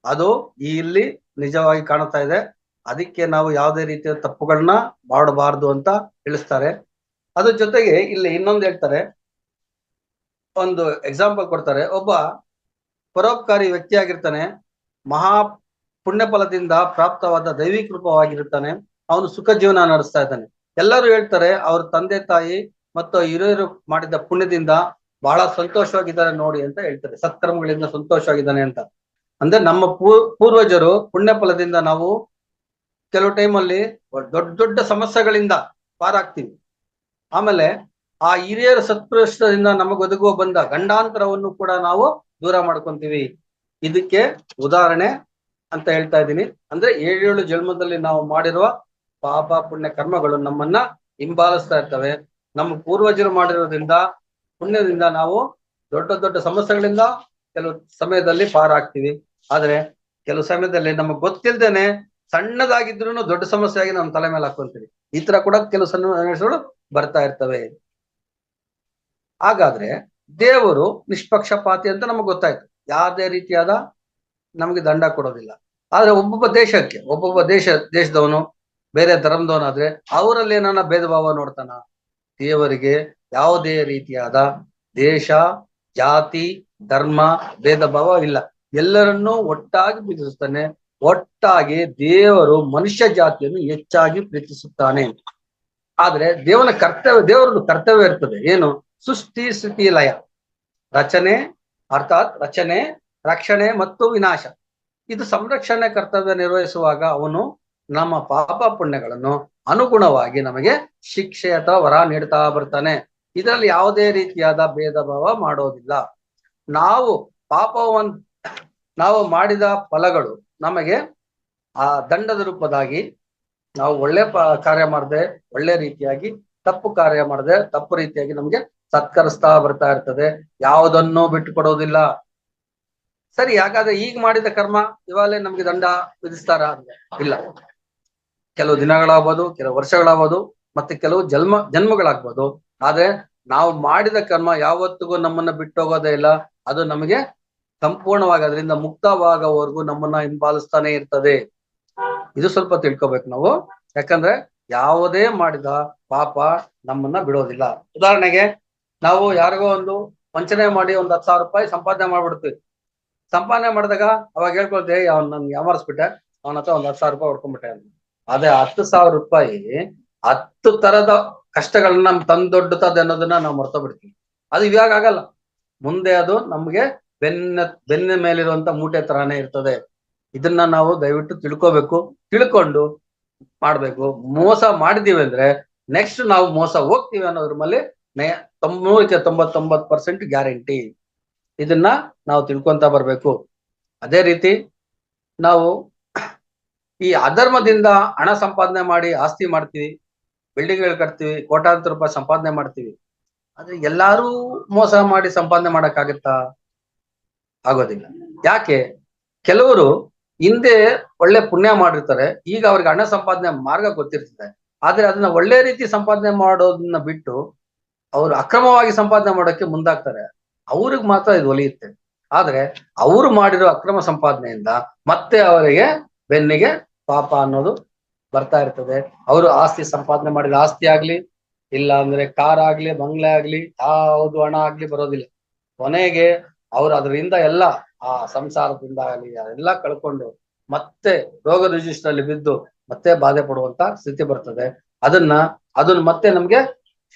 ಅದು ಇಲ್ಲಿ ನಿಜವಾಗಿ ಕಾಣ್ತಾ ಇದೆ. ಅದಕ್ಕೆ ನಾವು ಯಾವುದೇ ರೀತಿಯ ತಪ್ಪುಗಳನ್ನ ಮಾಡಬಾರ್ದು ಅಂತ ತಿಳಿಸ್ತಾರೆ. ಅದ್ರ ಜೊತೆಗೆ ಇಲ್ಲಿ ಇನ್ನೊಂದು ಹೇಳ್ತಾರೆ, ಒಂದು ಎಕ್ಸಾಂಪಲ್ ಕೊಡ್ತಾರೆ. ಒಬ್ಬ ಪರೋಪಕಾರಿ ವ್ಯಕ್ತಿಯಾಗಿರ್ತಾನೆ, ಮಹಾ ಪುಣ್ಯ ಫಲದಿಂದ ಪ್ರಾಪ್ತವಾದ ದೈವಿಕ ರೂಪವಾಗಿರ್ತಾನೆ. ಅವನು ಸುಖ ಜೀವನ ನಡೆಸ್ತಾ ಇದ್ದಾನೆ. ಎಲ್ಲರೂ ಹೇಳ್ತಾರೆ ಅವ್ರ ತಂದೆ ತಾಯಿ ಮತ್ತು ಹಿರಿಯರು ಮಾಡಿದ ಪುಣ್ಯದಿಂದ ಬಹಳ ಸಂತೋಷವಾಗಿದ್ದಾರೆ ನೋಡಿ ಅಂತ ಹೇಳ್ತಾರೆ. ಸತ್ಕರ್ಮಗಳಿಂದ ಸಂತೋಷವಾಗಿದ್ದಾನೆ ಅಂತ. ಅಂದ್ರೆ ನಮ್ಮ ಪೂರ್ವಜರು ಪುಣ್ಯ ಫಲದಿಂದ ನಾವು ಕೆಲವು ಟೈಮಲ್ಲಿ ದೊಡ್ಡ ದೊಡ್ಡ ಸಮಸ್ಯೆಗಳಿಂದ ಪಾರಾಗ್ತೀವಿ. ಆಮೇಲೆ ಆ ಹಿರಿಯರ ಸತ್ಪ್ರಶ್ನದಿಂದ ನಮಗೊದಗುವ ಬಂದ ಗಂಡಾಂತರವನ್ನು ಕೂಡ ನಾವು ದೂರ ಮಾಡ್ಕೊಂತೀವಿ. ಇದಕ್ಕೆ ಉದಾಹರಣೆ ಅಂತ ಹೇಳ್ತಾ ಇದ್ದೀನಿ. ಅಂದ್ರೆ 7 ಜನ್ಮದಲ್ಲಿ ನಾವು ಮಾಡಿರುವ ಪಾಪ ಪುಣ್ಯ ಕರ್ಮಗಳು ನಮ್ಮನ್ನ ಹಿಂಬಾಲಿಸ್ತಾ ಇರ್ತವೆ. ನಮ್ಮ ಪೂರ್ವಜರು ಮಾಡಿರೋದ್ರಿಂದ ಪುಣ್ಯದಿಂದ ನಾವು ದೊಡ್ಡ ದೊಡ್ಡ ಸಮಸ್ಯೆಗಳಿಂದ ಕೆಲವು ಸಮಯದಲ್ಲಿ ಪಾರಾಗ್ತೀವಿ. ಆದ್ರೆ ಕೆಲವು ಸಮಯದಲ್ಲಿ ನಮಗ್ ಗೊತ್ತಿಲ್ದೇನೆ ಸಣ್ಣದಾಗಿದ್ರು ದೊಡ್ಡ ಸಮಸ್ಯೆ ಆಗಿ ನಮ್ಮ ತಲೆ ಮೇಲೆ ಹಾಕೊಂತೀವಿ. ಈ ತರ ಕೂಡ ಕೆಲವು ಸನ್ನಿವೇಶಗಳು ಬರ್ತಾ ಇರ್ತವೆ. ಹಾಗಾದ್ರೆ ದೇವರು ನಿಷ್ಪಕ್ಷಪಾತಿ ಅಂತ ನಮಗ್ ಗೊತ್ತಾಯ್ತು. ಯಾವುದೇ ರೀತಿಯಾದ ನಮಗೆ ದಂಡ ಕೊಡೋದಿಲ್ಲ. ಆದ್ರೆ ಒಬ್ಬೊಬ್ಬ ದೇಶದವನು ಬೇರೆ ಧರ್ಮದವನಾದ್ರೆ ಅವರಲ್ಲಿ ಏನಾನ ಭೇದ ಭಾವ ನೋಡ್ತಾನ? ದೇವರಿಗೆ ಯಾವುದೇ ರೀತಿಯಾದ ದೇಶ, ಜಾತಿ, ಧರ್ಮ ಭೇದ ಭಾವ ಇಲ್ಲ. ಎಲ್ಲರನ್ನೂ ಒಟ್ಟಾಗಿ ಪ್ರೀತಿಸುತ್ತಾನೆ. ಒಟ್ಟಾಗಿ ದೇವರು ಮನುಷ್ಯ ಜಾತಿಯನ್ನು ಹೆಚ್ಚಾಗಿ ಪ್ರೀತಿಸುತ್ತಾನೆ. ಆದ್ರೆ ದೇವರದ್ದು ಕರ್ತವ್ಯ ಇರ್ತದೆ. ಏನು? ಸೃಷ್ಟಿ, ಸ್ಥಿತಿ, ಲಯ, ರಚನೆ, ಅರ್ಥಾತ್ ರಚನೆ, ರಕ್ಷಣೆ ಮತ್ತು ವಿನಾಶ. ಇದು ಸಂರಕ್ಷಣೆ ಕರ್ತವ್ಯ ನಿರ್ವಹಿಸುವಾಗ ಅವನು ನಮ್ಮ ಪಾಪ ಪುಣ್ಯಗಳನ್ನು ಅನುಗುಣವಾಗಿ ನಮಗೆ ಶಿಕ್ಷೆ ಅಥವಾ ವರ ನೀಡ್ತಾ ಬರ್ತಾನೆ. ಇದರಲ್ಲಿ ಯಾವುದೇ ರೀತಿಯಾದ ಭೇದ ಭಾವ ಮಾಡೋದಿಲ್ಲ. ನಾವು ಮಾಡಿದ ಫಲಗಳು ನಮಗೆ ಆ ದಂಡದ ರೂಪದಾಗಿ, ನಾವು ಒಳ್ಳೆ ಕಾರ್ಯ ಮಾಡದೆ ಒಳ್ಳೆ ರೀತಿಯಾಗಿ, ತಪ್ಪು ಕಾರ್ಯ ಮಾಡದೆ ತಪ್ಪು ರೀತಿಯಾಗಿ ನಮ್ಗೆ ಸತ್ಕರಿಸ್ತಾ ಬರ್ತಾ ಇರ್ತದೆ. ಯಾವುದನ್ನು ಬಿಟ್ಟು ಕೊಡೋದಿಲ್ಲ. ಸರಿ, ಹಾಗಾದ್ರೆ ಈಗ ಮಾಡಿದ ಕರ್ಮ ಇವಾಗಲೇ ನಮ್ಗೆ ದಂಡ ವಿಧಿಸ್ತಾರ? ಇಲ್ಲ. ಕೆಲವು ದಿನಗಳಾಗ್ಬೋದು, ಕೆಲವು ವರ್ಷಗಳಾಗ್ಬೋದು, ಮತ್ತೆ ಕೆಲವು ಜನ್ಮಗಳಾಗ್ಬೋದು. ಆದ್ರೆ ನಾವು ಮಾಡಿದ ಕರ್ಮ ಯಾವತ್ತಿಗೂ ನಮ್ಮನ್ನ ಬಿಟ್ಟೋಗೋದೇ ಇಲ್ಲ. ಅದು ನಮಗೆ ಸಂಪೂರ್ಣವಾಗಿ ಅದರಿಂದ ಮುಕ್ತವಾಗೋವರೆಗೂ ನಮ್ಮನ್ನ ಹಿಂಬಾಲಿಸ್ತಾನೆ ಇರ್ತದೆ. ಇದು ಸ್ವಲ್ಪ ತಿಳ್ಕೊಬೇಕು ನಾವು. ಯಾಕಂದ್ರೆ ಯಾವುದೇ ಮಾಡಿದ ಪಾಪ ನಮ್ಮನ್ನ ಬಿಡೋದಿಲ್ಲ. ಉದಾಹರಣೆಗೆ, ನಾವು ಯಾರಿಗೋ ಒಂದು ವಂಚನೆ ಮಾಡಿ 10,000 ರೂಪಾಯಿ ಸಂಪಾದನೆ ಮಾಡ್ಬಿಡ್ತೀವಿ. ಸಂಪಾದನೆ ಮಾಡಿದಾಗ ಅವಾಗ ಹೇಳ್ಕೊಳ್ತೇವೆ, ಅವ್ನು ನನ್ಗೆ ಯಾಮಾರಿಸ್ಬಿಟ್ಟೆ, ಅವನ ಹತ್ರ 10,000 ರೂಪಾಯಿ ಹೊಡ್ಕೊಂಡ್ಬಿಟ್ಟೆ ಅಂತ. ಅದೇ 10,000 ರೂಪಾಯಿ 10 ತರದ ಕಷ್ಟಗಳನ್ನ ನಮ್ ತಂದೊಡ್ಡುತ್ತದೆ ಅನ್ನೋದನ್ನ ನಾವು ಮರ್ತೋಗ್ಬಿಡ್ತೀವಿ. ಅದು ಇವಾಗ ಆಗಲ್ಲ, ಮುಂದೆ ಅದು ನಮ್ಗೆ ಬೆನ್ನ ಮೇಲಿರುವಂತ ಮೂಟೆ ತರಾನೇ ಇರ್ತದೆ. ಇದನ್ನ ನಾವು ದಯವಿಟ್ಟು ತಿಳ್ಕೋಬೇಕು. ತಿಳ್ಕೊಂಡು ಮಾಡ್ಬೇಕು. ಮೋಸ ಮಾಡಿದೀವಿ ಅಂದ್ರೆ ನೆಕ್ಸ್ಟ್ ನಾವು ಮೋಸ ಹೋಗ್ತೀವಿ ಅನ್ನೋದ್ರ ಮೇಲೆ 99% ಗ್ಯಾರಂಟಿ. ಇದನ್ನ ನಾವು ತಿಳ್ಕೊಂತ ಬರ್ಬೇಕು. ಅದೇ ರೀತಿ ನಾವು ಈ ಅಧರ್ಮದಿಂದ ಹಣ ಸಂಪಾದನೆ ಮಾಡಿ ಆಸ್ತಿ ಮಾಡ್ತೀವಿ, ಬಿಲ್ಡಿಂಗ್ಗಳು ಕಟ್ತೀವಿ, ಕೋಟ್ಯಾಂತರ ರೂಪಾಯಿ ಸಂಪಾದನೆ ಮಾಡ್ತೀವಿ. ಆದ್ರೆ ಎಲ್ಲಾರು ಮೋಸ ಮಾಡಿ ಸಂಪಾದನೆ ಮಾಡಕ್ಕಾಗತ್ತಾ? ಆಗೋದಿಲ್ಲ. ಯಾಕೆ? ಕೆಲವರು ಹಿಂದೆ ಒಳ್ಳೆ ಪುಣ್ಯ ಮಾಡಿರ್ತಾರೆ, ಈಗ ಅವ್ರಿಗೆ ಹಣ ಸಂಪಾದನೆ ಮಾರ್ಗ ಗೊತ್ತಿರ್ತದೆ. ಆದ್ರೆ ಅದನ್ನ ಒಳ್ಳೆ ರೀತಿ ಸಂಪಾದನೆ ಮಾಡೋದನ್ನ ಬಿಟ್ಟು ಅವ್ರು ಅಕ್ರಮವಾಗಿ ಸಂಪಾದನೆ ಮಾಡೋಕೆ ಮುಂದಾಗ್ತಾರೆ. ಅವ್ರಿಗೆ ಮಾತ್ರ ಇದು ಒಲಿಯುತ್ತೆ. ಆದ್ರೆ ಅವರು ಮಾಡಿರೋ ಅಕ್ರಮ ಸಂಪಾದನೆಯಿಂದ ಮತ್ತೆ ಅವರಿಗೆ ಬೆನ್ನಿಗೆ ಪಾಪ ಅನ್ನೋದು ಬರ್ತಾ ಇರ್ತದೆ. ಅವರು ಆಸ್ತಿ ಸಂಪಾದನೆ ಮಾಡಿದ ಆಸ್ತಿ ಆಗ್ಲಿ, ಇಲ್ಲ ಅಂದ್ರೆ ಕಾರ್ ಆಗ್ಲಿ, ಬಂಗ್ಲೆ ಆಗ್ಲಿ, ಯಾವುದು ಹಣ ಆಗ್ಲಿ ಬರೋದಿಲ್ಲ. ಕೊನೆಗೆ ಅವ್ರು ಅದರಿಂದ ಎಲ್ಲ ಆ ಸಂಸಾರದಿಂದ ಆಗಲಿ ಅದೆಲ್ಲ ಕಳ್ಕೊಂಡು ಮತ್ತೆ ರೋಗ ರುಜಿನದಲ್ಲಿ ಬಿದ್ದು ಮತ್ತೆ ಬಾಧೆ ಪಡುವಂತ ಸ್ಥಿತಿ ಬರ್ತದೆ. ಅದನ್ನ ಮತ್ತೆ ನಮ್ಗೆ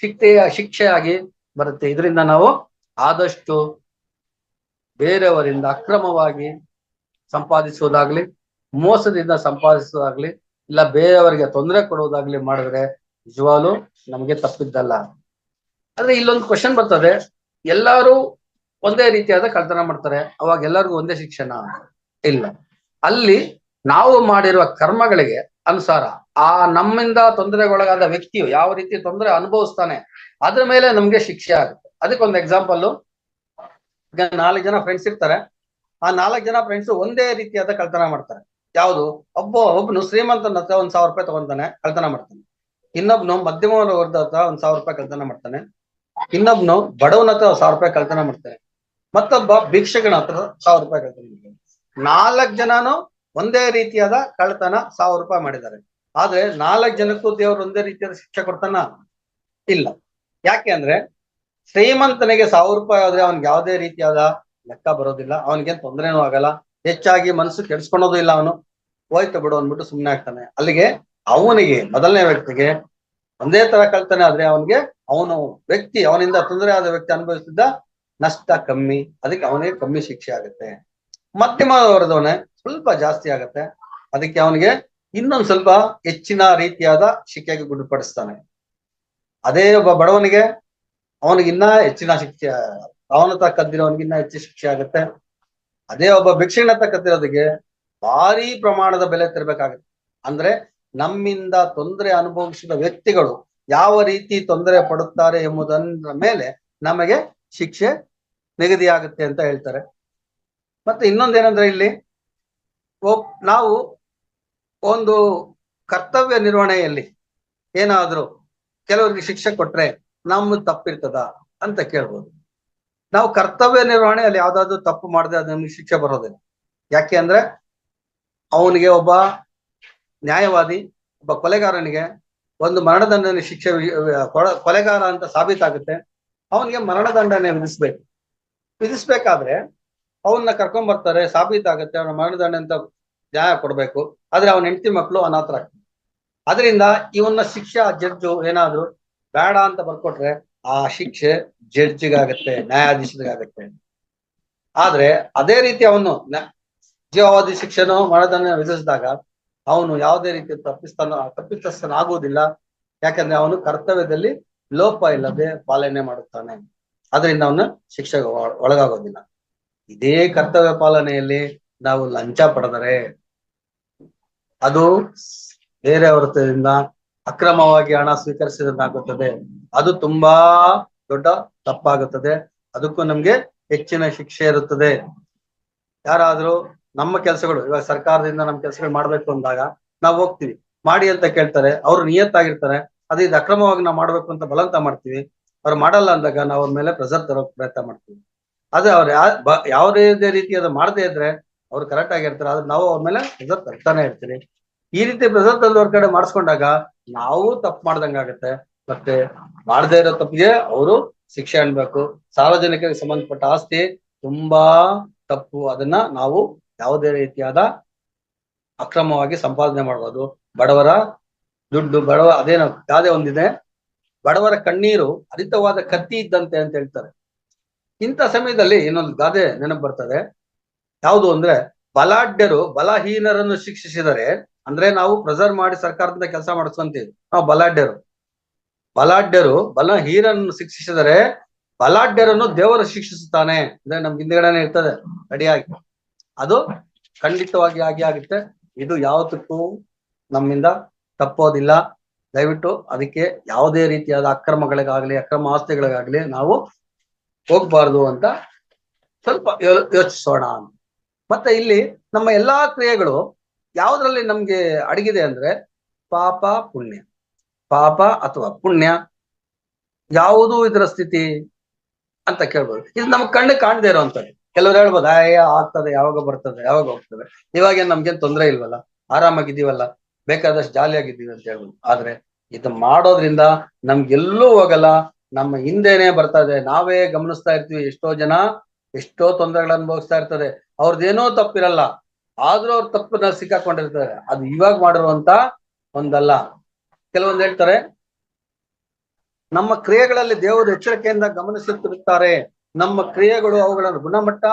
ಶಿಕ್ಷೆಯಾಗಿ ಬರುತ್ತೆ. ಇದರಿಂದ ನಾವು ಆದಷ್ಟು ಬೇರೆಯವರಿಂದ ಅಕ್ರಮವಾಗಿ ಸಂಪಾದಿಸುವುದಾಗ್ಲಿ, ಮೋಸದಿಂದ ಸಂಪಾದಿಸುವುದಾಗ್ಲಿ, ಇಲ್ಲ ಬೇರೆಯವರಿಗೆ ತೊಂದರೆ ಕೊಡುವುದಾಗ್ಲಿ ಮಾಡಿದ್ರೆ ನಿಜವಾಗ್ಲೂ ನಮ್ಗೆ ತಪ್ಪಿದ್ದಲ್ಲ. ಆದ್ರೆ ಇಲ್ಲೊಂದು ಕ್ವಶನ್ ಬರ್ತದೆ, ಎಲ್ಲಾರು ಒಂದೇ ರೀತಿಯಾದ ಕಳ್ತನ ಮಾಡ್ತಾರೆ, ಅವಾಗ ಎಲ್ಲರಿಗೂ ಒಂದೇ ಶಿಕ್ಷಣ? ಇಲ್ಲ. ಅಲ್ಲಿ ನಾವು ಮಾಡಿರುವ ಕರ್ಮಗಳಿಗೆ ಅನುಸಾರ ಆ ನಮ್ಮಿಂದ ತೊಂದರೆಗೊಳಗಾದ ವ್ಯಕ್ತಿಯು ಯಾವ ರೀತಿ ತೊಂದರೆ ಅನುಭವಿಸ್ತಾನೆ ಅದ್ರ ಮೇಲೆ ನಮ್ಗೆ ಶಿಕ್ಷೆ ಆಗುತ್ತೆ. ಅದಕ್ಕೊಂದು ಎಕ್ಸಾಂಪಲ್, ಈಗ 4 ಜನ ಫ್ರೆಂಡ್ಸ್ ಇರ್ತಾರೆ. ಆ 4 ಜನ ಫ್ರೆಂಡ್ಸ್ ಒಂದೇ ರೀತಿಯಾದ ಕಳ್ತನ ಮಾಡ್ತಾರೆ. ಯಾವುದು? ಒಬ್ಬನು ಶ್ರೀಮಂತನ ಹತ್ರ 1,000 ರೂಪಾಯಿ ತಗೊಂತಾನೆ, ಕಳ್ತನ ಮಾಡ್ತಾನೆ. ಇನ್ನೊಬ್ನು ಮಧ್ಯಮ ವರ್ಗದ ಹತ್ರ 1,000 ರೂಪಾಯಿ ಕಳ್ತನ ಮಾಡ್ತಾನೆ. ಇನ್ನೊಬ್ನು ಬಡವನ ಹತ್ರ 1,000 ರೂಪಾಯಿ ಕಳ್ತನ ಮಾಡ್ತಾನೆ. ಮತ್ತೊಬ್ಬ ಭಿಕ್ಷಕನ ಹತ್ರ 1,000 ರೂಪಾಯಿ ಕಳ್ತನ ಮಾಡ್ತಾನೆ. 4 ಜನನು ಒಂದೇ ರೀತಿಯಾದ ಕಳ್ತನ 1,000 ರೂಪಾಯಿ ಮಾಡಿದ್ದಾರೆ. ಆದ್ರೆ 4 ಜನಕ್ಕೂ ದೇವರು ಒಂದೇ ರೀತಿಯಾದ ಶಿಕ್ಷೆ ಕೊಡ್ತಾನ? ಇಲ್ಲ. ಯಾಕೆ ಅಂದ್ರೆ ಶ್ರೀಮಂತನಿಗೆ 1,000 ರೂಪಾಯಿ ಆದ್ರೆ ಅವ್ನಿಗೆ ಯಾವುದೇ ರೀತಿಯಾದ ಲೆಕ್ಕ ಬರೋದಿಲ್ಲ, ಅವನಿಗೇನ್ ತೊಂದರೆನೂ ಆಗಲ್ಲ, ಹೆಚ್ಚಾಗಿ ಮನಸ್ಸು ಕೆಡಿಸ್ಕೊಳೋದು ಇಲ್ಲ. ಅವನು ಹೋಯ್ತು ಬಿಡು ಅಂದ್ಬಿಟ್ಟು ಸುಮ್ಮನೆ ಆಗ್ತಾನೆ. ಅಲ್ಲಿಗೆ ಅವನಿಗೆ ಮೊದಲನೇ ವ್ಯಕ್ತಿಗೆ ಒಂದೇ ತರ ಕಳ್ತಾನೆ ಆದ್ರೆ ಅವನಿಂದ ತೊಂದರೆ ಆದ ವ್ಯಕ್ತಿ ಅನುಭವಿಸಿದ್ದ ನಷ್ಟ ಕಮ್ಮಿ, ಅದಕ್ಕೆ ಅವನಿಗೆ ಕಮ್ಮಿ ಶಿಕ್ಷೆ ಆಗುತ್ತೆ. ಮಧ್ಯಮ ವರ್ಗದವನೇ ಸ್ವಲ್ಪ ಜಾಸ್ತಿ ಆಗತ್ತೆ, ಅದಕ್ಕೆ ಅವನಿಗೆ ಇನ್ನೊಂದು ಸ್ವಲ್ಪ ಹೆಚ್ಚಿನ ರೀತಿಯಾದ ಶಿಕ್ಷೆಗೆ ಗುಣಪಡಿಸ್ತಾನೆ. ಅದೇ ಒಬ್ಬ ಬಡವನಿಗೆ ಅವನಿಗಿನ್ನ ಹೆಚ್ಚಿನ ಶಿಕ್ಷೆ, ಅವನ ಕದ್ದಿರೋನಿಗಿನ್ನ ಹೆಚ್ಚು ಶಿಕ್ಷೆ ಆಗುತ್ತೆ. ಅದೇ ಒಬ್ಬ ಭಿಕ್ಷುಕನತ್ತ ಕದ್ದಿರೋದಿಗೆ ಭಾರಿ ಪ್ರಮಾಣದ ಬೆಲೆ ತೆರಬೇಕಾಗುತ್ತೆ. ಅಂದ್ರೆ ನಮ್ಮಿಂದ ತೊಂದರೆ ಅನುಭವಿಸಿದ ವ್ಯಕ್ತಿಗಳು ಯಾವ ರೀತಿ ತೊಂದರೆ ಪಡುತ್ತಾರೆ ಎಂಬುದರ ಮೇಲೆ ನಮಗೆ ಶಿಕ್ಷೆ ನಿಗದಿಯಾಗುತ್ತೆ ಅಂತ ಹೇಳ್ತಾರೆ. ಮತ್ತೆ ಇನ್ನೊಂದೇನಂದ್ರೆ ಇಲ್ಲಿ ನಾವು ಒಂದು ಕರ್ತವ್ಯ ನಿರ್ವಹಣೆಯಲ್ಲಿ ಏನಾದ್ರೂ ಕೆಲವರಿಗೆ ಶಿಕ್ಷೆ ಕೊಟ್ರೆ ನಮ್ದು ತಪ್ಪಿರ್ತದ ಅಂತ ಕೇಳ್ಬೋದು. ನಾವು ಕರ್ತವ್ಯ ನಿರ್ವಹಣೆಯಲ್ಲಿ ಯಾವ್ದಾದ್ರು ತಪ್ಪು ಮಾಡಿದ್ರೆ ಅದು ನಮ್ಗೆ ಶಿಕ್ಷೆ ಬರೋದಿಲ್ಲ. ಯಾಕೆ ಅಂದ್ರೆ ಅವನಿಗೆ ಒಬ್ಬ ನ್ಯಾಯವಾದಿ, ಒಬ್ಬ ಕೊಲೆಗಾರನಿಗೆ ಒಂದು ಮರಣದಂಡನೆ ಶಿಕ್ಷೆ ಕೊಲೆಗಾರ ಅಂತ ಸಾಬೀತಾಗುತ್ತೆ, ಅವನಿಗೆ ಮರಣದಂಡನೆ ವಿಧಿಸ್ಬೇಕಾದ್ರೆ ಅವನ್ನ ಕರ್ಕೊಂಡ್ ಬರ್ತಾರೆ, ಸಾಬೀತಾಗುತ್ತೆ, ಅವನ ಮರಣದಂಡ ಅಂತ ನ್ಯಾಯ ಕೊಡ್ಬೇಕು. ಆದ್ರೆ ಅವನ ಹೆಂಡತಿ ಮಕ್ಕಳು ಅನಾಥರಾಗ್ತದೆ. ಅದರಿಂದ ಇವನ್ನ ಶಿಕ್ಷೆ ಜಡ್ಜು ಏನಾದ್ರು ಬೇಡ ಅಂತ ಬರ್ಕೊಟ್ರೆ ಆ ಶಿಕ್ಷೆ ಜಡ್ಜಿಗಾಗತ್ತೆ, ನ್ಯಾಯಾಧೀಶರಿಗಾಗತ್ತೆ. ಆದ್ರೆ ಅದೇ ರೀತಿ ಅವನು ಜೀವಾವಧಿ ಶಿಕ್ಷೆನೋ ಮರಣದಂಡನೆ ವಿಧಿಸಿದಾಗ ಅವನು ಯಾವುದೇ ರೀತಿ ತಪ್ಪಿತಸ್ಥನಾಗುವುದಿಲ್ಲ. ಯಾಕಂದ್ರೆ ಅವನು ಕರ್ತವ್ಯದಲ್ಲಿ ಲೋಪ ಇಲ್ಲದೆ ಪಾಲನೆ ಮಾಡುತ್ತಾನೆ. ಅದರಿಂದ ಅವನು ಶಿಕ್ಷೆಗೆ ಒಳಗಾಗೋದಿಲ್ಲ. ಇದೇ ಕರ್ತವ್ಯ ಪಾಲನೆಯಲ್ಲಿ ನಾವು ಲಂಚ ಪಡೆದರೆ ಅದು ಬೇರೆಯವರಿಂದ ಅಕ್ರಮವಾಗಿ ಹಣ ಸ್ವೀಕರಿಸಿದಂತಾಗುತ್ತದೆ. ಅದು ತುಂಬಾ ದೊಡ್ಡ ತಪ್ಪಾಗುತ್ತದೆ. ಅದಕ್ಕೂ ನಮ್ಗೆ ಹೆಚ್ಚಿನ ಶಿಕ್ಷೆ ಇರುತ್ತದೆ. ಯಾರಾದ್ರೂ ನಮ್ಮ ಕೆಲಸಗಳು, ಇವಾಗ ಸರ್ಕಾರದಿಂದ ನಮ್ಮ ಕೆಲಸಗಳು ಮಾಡ್ಬೇಕು ಅಂದಾಗ ನಾವು ಹೋಗ್ತೀವಿ, ಮಾಡಿ ಅಂತ ಕೇಳ್ತಾರೆ, ಅವ್ರು ನಿಯತ್ತಾಗಿರ್ತಾರೆ, ಅದು ಇದು ಅಕ್ರಮವಾಗಿ ನಾವು ಮಾಡ್ಬೇಕು ಅಂತ ಬಲವಂತ ಮಾಡ್ತೀವಿ. ಅವ್ರು ಮಾಡಲ್ಲ ಅಂದಾಗ ನಾವು ಅವ್ರ ಮೇಲೆ ಪ್ರೆಸರ್ ತರೋಕ್ ಪ್ರಯತ್ನ ಮಾಡ್ತೀವಿ. ಆದ್ರೆ ಅವ್ರು ಯಾವುದೇ ರೀತಿಯಾದ ಮಾಡದೇ ಇದ್ರೆ ಅವ್ರು ಕರೆಕ್ಟ್ ಆಗಿರ್ತಾರೆ, ಆದ್ರೆ ನಾವು ಅವ್ರ ಮೇಲೆ ಪ್ರೆಸರ್ ತರ್ತಾನೆ ಇರ್ತೀವಿ. ಈ ರೀತಿ ಪ್ರೆಸರ್ ತಂದವ್ರ ಕಡೆ ಮಾಡಿಸ್ಕೊಂಡಾಗ ನಾವು ತಪ್ಪು ಮಾಡ್ದಂಗಾಗತ್ತೆ. ಮತ್ತೆ ಮಾಡದೇ ಇರೋ ತಪ್ಪಿಗೆ ಅವರು ಶಿಕ್ಷೆ ಅನ್ಬೇಕು. ಸಾರ್ವಜನಿಕರಿಗೆ ಸಂಬಂಧಪಟ್ಟ ಆಸ್ತಿ ತುಂಬಾ ತಪ್ಪು, ಅದನ್ನ ನಾವು ಯಾವುದೇ ರೀತಿಯಾದ ಅಕ್ರಮವಾಗಿ ಸಂಪಾದನೆ ಮಾಡ್ಬೋದು. ಬಡವರ ದುಡ್ಡು, ಅದೇನೋ ಗಾದೆ ಒಂದಿದೆ, ಬಡವರ ಕಣ್ಣೀರು ಹರಿತವಾದ ಕತ್ತಿ ಇದ್ದಂತೆ ಅಂತ ಹೇಳ್ತಾರೆ. ಇಂಥ ಸಮಯದಲ್ಲಿ ಇನ್ನೊಂದು ಗಾದೆ ನೆನಪು ಬರ್ತದೆ. ಯಾವುದು ಅಂದ್ರೆ, ಬಲಾಢ್ಯರು ಬಲಹೀನರನ್ನು ಶಿಕ್ಷಿಸಿದರೆ, ಅಂದ್ರೆ ನಾವು ಪ್ರೆಸರ್ ಮಾಡಿ ಸರ್ಕಾರದಿಂದ ಕೆಲಸ ಮಾಡಿಸ್ಕೊಂತೀವಿ, ನಾವು ಬಲಾಢ್ಯರು ಬಲಹೀನರನ್ನು ಶಿಕ್ಷಿಸಿದರೆ ಬಲಾಢ್ಯರನ್ನು ದೇವರು ಶಿಕ್ಷಿಸುತ್ತಾನೆ. ಅಂದ್ರೆ ನಮ್ಗೆ ಹಿಂದ್ಗಡೆನೆ ಇರ್ತದೆ ರೆಡಿಯಾಗಿ, ಅದು ಖಂಡಿತವಾಗಿ ಆಗುತ್ತೆ. ಇದು ಯಾವತ್ತಕ್ಕೂ ನಮ್ಮಿಂದ ತಪ್ಪೋದಿಲ್ಲ. ದಯವಿಟ್ಟು ಅದಕ್ಕೆ ಯಾವುದೇ ರೀತಿಯಾದ ಅಕ್ರಮಗಳಿಗಾಗ್ಲಿ ಅಕ್ರಮ ಆಸ್ತಿಗಳಿಗಾಗ್ಲಿ ನಾವು ಹೋಗ್ಬಾರ್ದು ಅಂತ ಸ್ವಲ್ಪ ಯೋಚಿಸೋಣ. ಮತ್ತೆ ಇಲ್ಲಿ ನಮ್ಮ ಎಲ್ಲಾ ಕ್ರಿಯೆಗಳು ಯಾವುದ್ರಲ್ಲಿ ನಮ್ಗೆ ಅಡಗಿದೆ ಅಂದ್ರೆ ಪಾಪ ಪುಣ್ಯ. ಪಾಪ ಅಥವಾ ಪುಣ್ಯ ಯಾವುದು ಇದರ ಸ್ಥಿತಿ ಅಂತ ಕೇಳ್ಬೋದು. ಇದು ನಮ್ಗೆ ಕಣ್ಣು ಕಾಣದೇ ಇರೋವಂಥದ್ದು. ಕೆಲವ್ರು ಹೇಳ್ಬೋದು, ಆಗ್ತದೆ, ಯಾವಾಗ ಬರ್ತದೆ, ಯಾವಾಗ ಹೋಗ್ತದೆ, ಇವಾಗೇನ್ ನಮ್ಗೇನ್ ತೊಂದರೆ ಇಲ್ವಲ್ಲ, ಆರಾಮಾಗಿದ್ದೀವಲ್ಲ, ಬೇಕಾದಷ್ಟು ಜಾಲಿಯಾಗಿದ್ದೀವಿ ಅಂತ ಹೇಳ್ಬೋದು. ಆದ್ರೆ ಇದು ಮಾಡೋದ್ರಿಂದ ನಮ್ಗೆಲ್ಲೂ ಹೋಗಲ್ಲ, ನಮ್ಮ ಹಿಂದೆನೆ ಬರ್ತದೆ. ನಾವೇ ಗಮನಿಸ್ತಾ ಇರ್ತೀವಿ, ಎಷ್ಟೋ ಜನ ಎಷ್ಟೋ ತೊಂದರೆಗಳು ಅನುಭವಿಸ್ತಾ ಇರ್ತದೆ. ಅವ್ರದ್ದೇನೋ ತಪ್ಪಿರಲ್ಲ, ಆದ್ರೂ ಅವ್ರ ತಪ್ಪನ್ನ ಸಿಕ್ಕಾಕೊಂಡಿರ್ತಾರೆ. ಅದು ಇವಾಗ ಮಾಡಿರುವಂತ ಒಂದಲ್ಲ. ಕೆಲವೊಂದು ಹೇಳ್ತಾರೆ, ನಮ್ಮ ಕ್ರಿಯೆಗಳಲ್ಲಿ ದೇವರು ಎಚ್ಚರಿಕೆಯಿಂದ ಗಮನಿಸುತ್ತಿರುತ್ತಾರೆ. ನಮ್ಮ ಕ್ರಿಯೆಗಳು, ಅವುಗಳ ಗುಣಮಟ್ಟ,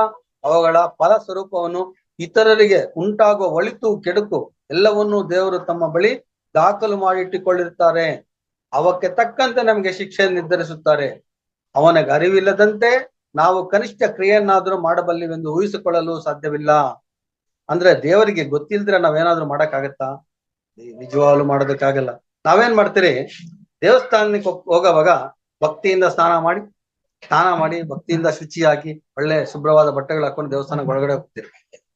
ಅವುಗಳ ಫಲ ಸ್ವರೂಪವನ್ನು, ಇತರರಿಗೆ ಉಂಟಾಗುವ ಒಳಿತು ಕೆಡುಕು ಎಲ್ಲವನ್ನೂ ದೇವರು ತಮ್ಮ ಬಳಿ ದಾಖಲು ಮಾಡಿಟ್ಟುಕೊಂಡಿರುತ್ತಾರೆ. ಅವಕ್ಕೆ ತಕ್ಕಂತೆ ನಮಗೆ ಶಿಕ್ಷೆ ನಿರ್ಧರಿಸುತ್ತಾರೆ. ಅವನಿಗೆ ಅರಿವಿಲ್ಲದಂತೆ ನಾವು ಕನಿಷ್ಠ ಕ್ರಿಯೆಯನ್ನಾದ್ರೂ ಮಾಡಬಲ್ಲಿವೆಂದು ಊಹಿಸಿಕೊಳ್ಳಲು ಸಾಧ್ಯವಿಲ್ಲ. ಅಂದ್ರೆ ದೇವರಿಗೆ ಗೊತ್ತಿಲ್ದ್ರೆ ನಾವೇನಾದ್ರೂ ಮಾಡಕ್ಕಾಗತ್ತಾ? ನಿಜವಾಗ್ಲೂ ಮಾಡೋದಕ್ಕಾಗಲ್ಲ. ನಾವೇನ್ ಮಾಡ್ತೀರಿ, ದೇವಸ್ಥಾನಕ್ಕೆ ಹೋಗೋವಾಗ ಭಕ್ತಿಯಿಂದ ಸ್ನಾನ ಮಾಡಿ ಭಕ್ತಿಯಿಂದ ಶುಚಿಯಾಗಿ ಒಳ್ಳೆ ಶುಭ್ರವಾದ ಬಟ್ಟೆಗಳು ಹಾಕೊಂಡು ದೇವಸ್ಥಾನಕ್ಕೆ ಒಳಗಡೆ ಹೋಗ್ತೀರಿ.